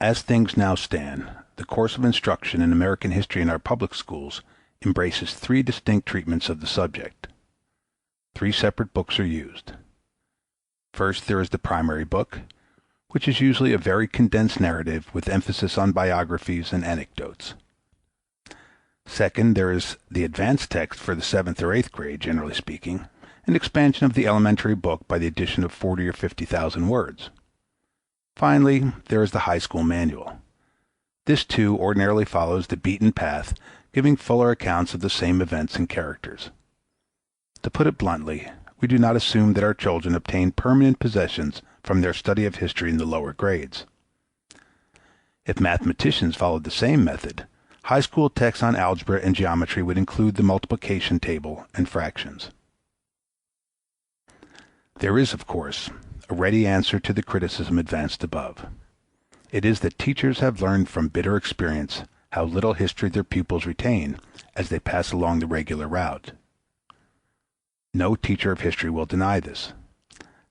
As things now stand, the course of instruction in American history in our public schools embraces three distinct treatments of the subject. Three separate books are used. First, there is the primary book, which is usually a very condensed narrative with emphasis on biographies and anecdotes. Second, there is the advanced text for the 7th or 8th grade, generally speaking, an expansion of the elementary book by the addition of 40 or 50,000 words. Finally, there is the high school manual. This too ordinarily follows the beaten path, giving fuller accounts of the same events and characters. To put it bluntly, we do not assume that our children obtain permanent possessions from their study of history in the lower grades. If mathematicians followed the same method, high school texts on algebra and geometry would include the multiplication table and fractions. There is, of course, a ready answer to the criticism advanced above. It is that teachers have learned from bitter experience how little history their pupils retain as they pass along the regular route. No teacher of history will deny this.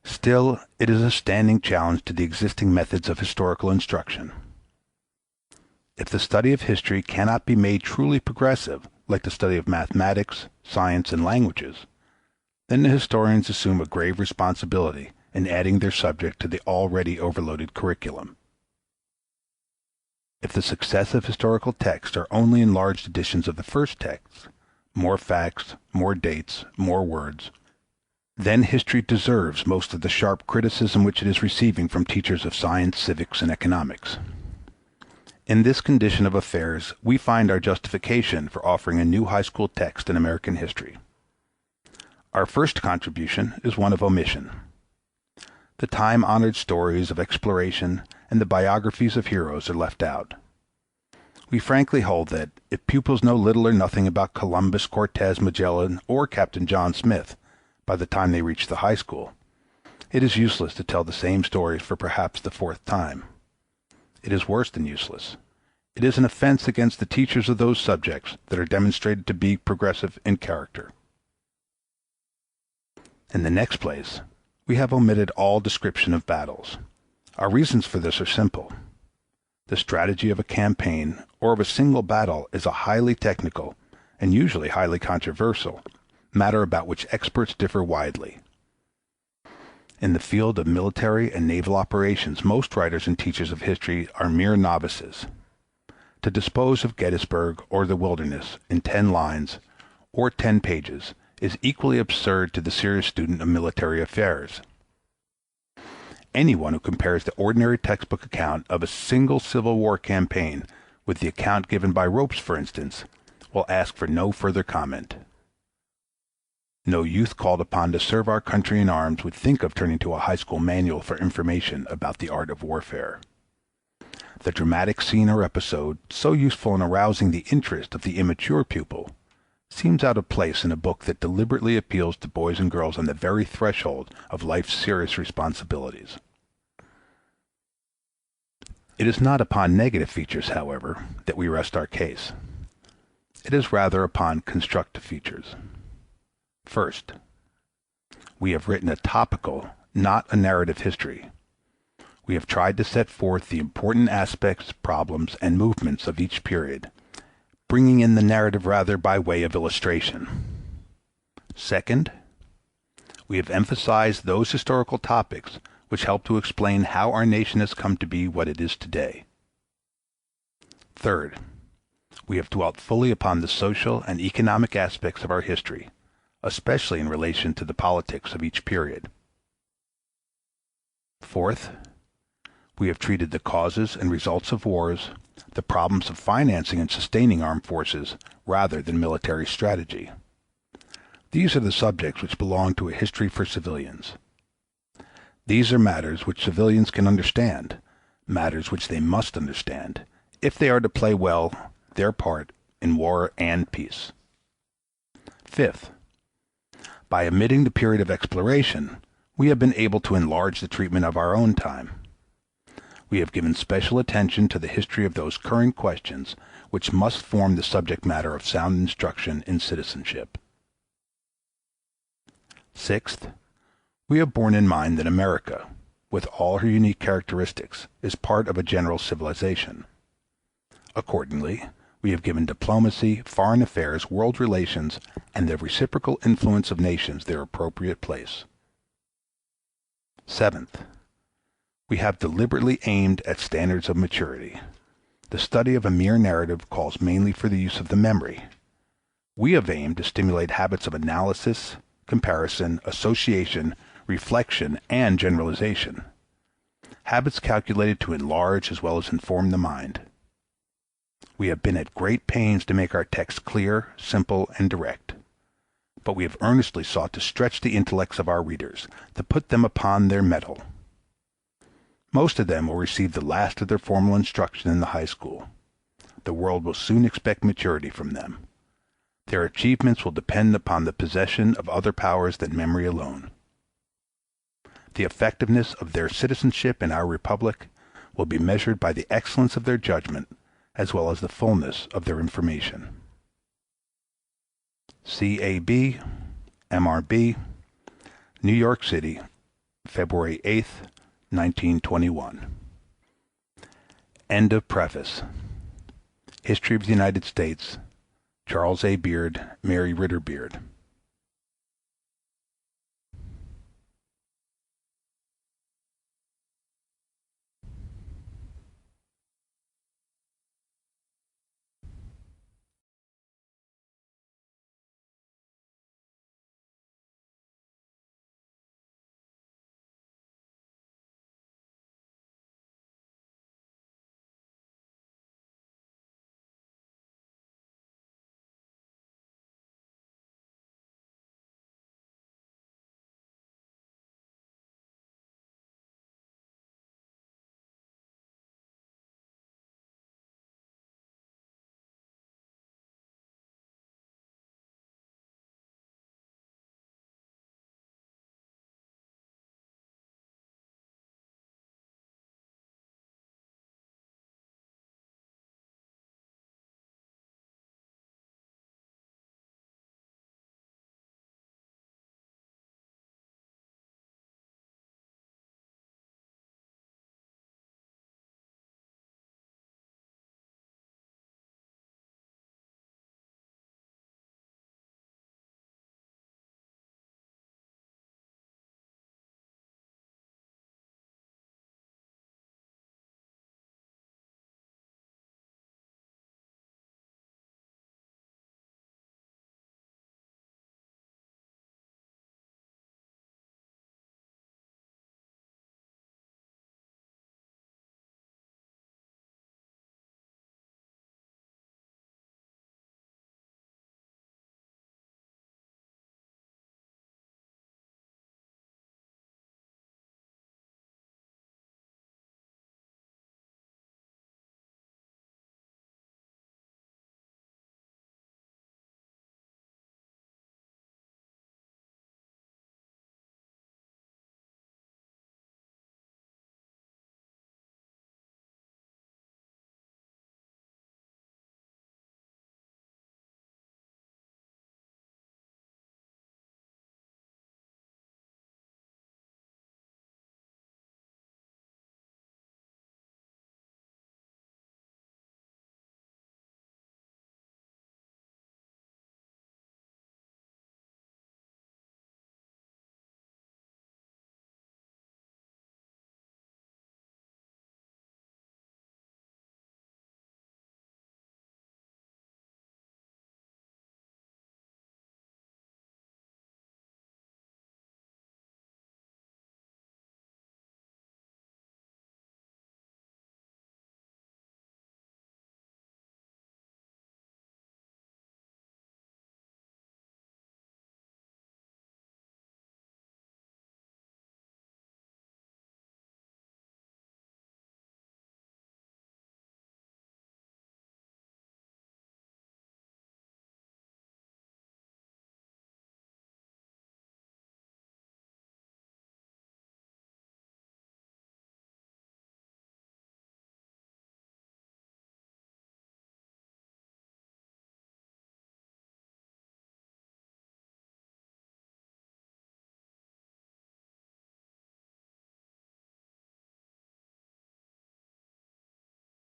Still, it is a standing challenge to the existing methods of historical instruction. If the study of history cannot be made truly progressive, like the study of mathematics, science, and languages, then the historians assume a grave responsibility in adding their subject to the already overloaded curriculum. If the successive historical texts are only enlarged editions of the first text, more facts, more dates, more words, then history deserves most of the sharp criticism which it is receiving from teachers of science, civics, and economics. In this condition of affairs, we find our justification for offering a new high school text in American history. Our first contribution is one of omission. The time-honored stories of exploration and the biographies of heroes are left out. We frankly hold that, if pupils know little or nothing about Columbus, Cortez, Magellan, or Captain John Smith by the time they reach the high school, it is useless to tell the same stories for perhaps the fourth time. It is worse than useless. It is an offense against the teachers of those subjects that are demonstrated to be progressive in character. In the next place, we have omitted all description of battles. Our reasons for this are simple. The strategy of a campaign or of a single battle is a highly technical, and usually highly controversial, matter about which experts differ widely. In the field of military and naval operations, most writers and teachers of history are mere novices. To dispose of Gettysburg or the Wilderness in 10 lines or 10 pages is equally absurd to the serious student of military affairs. Anyone who compares the ordinary textbook account of a single Civil War campaign with the account given by Ropes, for instance, will ask for no further comment. No youth called upon to serve our country in arms would think of turning to a high school manual for information about the art of warfare. The dramatic scene or episode, so useful in arousing the interest of the immature pupil, seems out of place in a book that deliberately appeals to boys and girls on the very threshold of life's serious responsibilities. It is not upon negative features, however, that we rest our case. It is rather upon constructive features. First, we have written a topical, not a narrative history. We have tried to set forth the important aspects, problems, and movements of each period, bringing in the narrative rather by way of illustration. Second, we have emphasized those historical topics which help to explain how our nation has come to be what it is today. Third, we have dwelt fully upon the social and economic aspects of our history, especially in relation to the politics of each period. Fourth, we have treated the causes and results of wars, the problems of financing and sustaining armed forces, rather than military strategy. These are the subjects which belong to a history for civilians. These are matters which civilians can understand, matters which they must understand, if they are to play well their part in war and peace. Fifth, by omitting the period of exploration, we have been able to enlarge the treatment of our own time. We have given special attention to the history of those current questions which must form the subject matter of sound instruction in citizenship. Sixth, we have borne in mind that America, with all her unique characteristics, is part of a general civilization. Accordingly, we have given diplomacy, foreign affairs, world relations, and the reciprocal influence of nations their appropriate place. Seventh, we have deliberately aimed at standards of maturity. The study of a mere narrative calls mainly for the use of the memory. We have aimed to stimulate habits of analysis, comparison, association, reflection, and generalization. Habits calculated to enlarge as well as inform the mind. We have been at great pains to make our text clear, simple, and direct. But we have earnestly sought to stretch the intellects of our readers, to put them upon their mettle. Most of them will receive the last of their formal instruction in the high school. The world will soon expect maturity from them. Their achievements will depend upon the possession of other powers than memory alone. The effectiveness of their citizenship in our republic will be measured by the excellence of their judgment as well as the fullness of their information. CAB, MRB, New York City, February 8th, 1921. End of preface. History of the United States, Charles A. Beard, Mary Ritter Beard.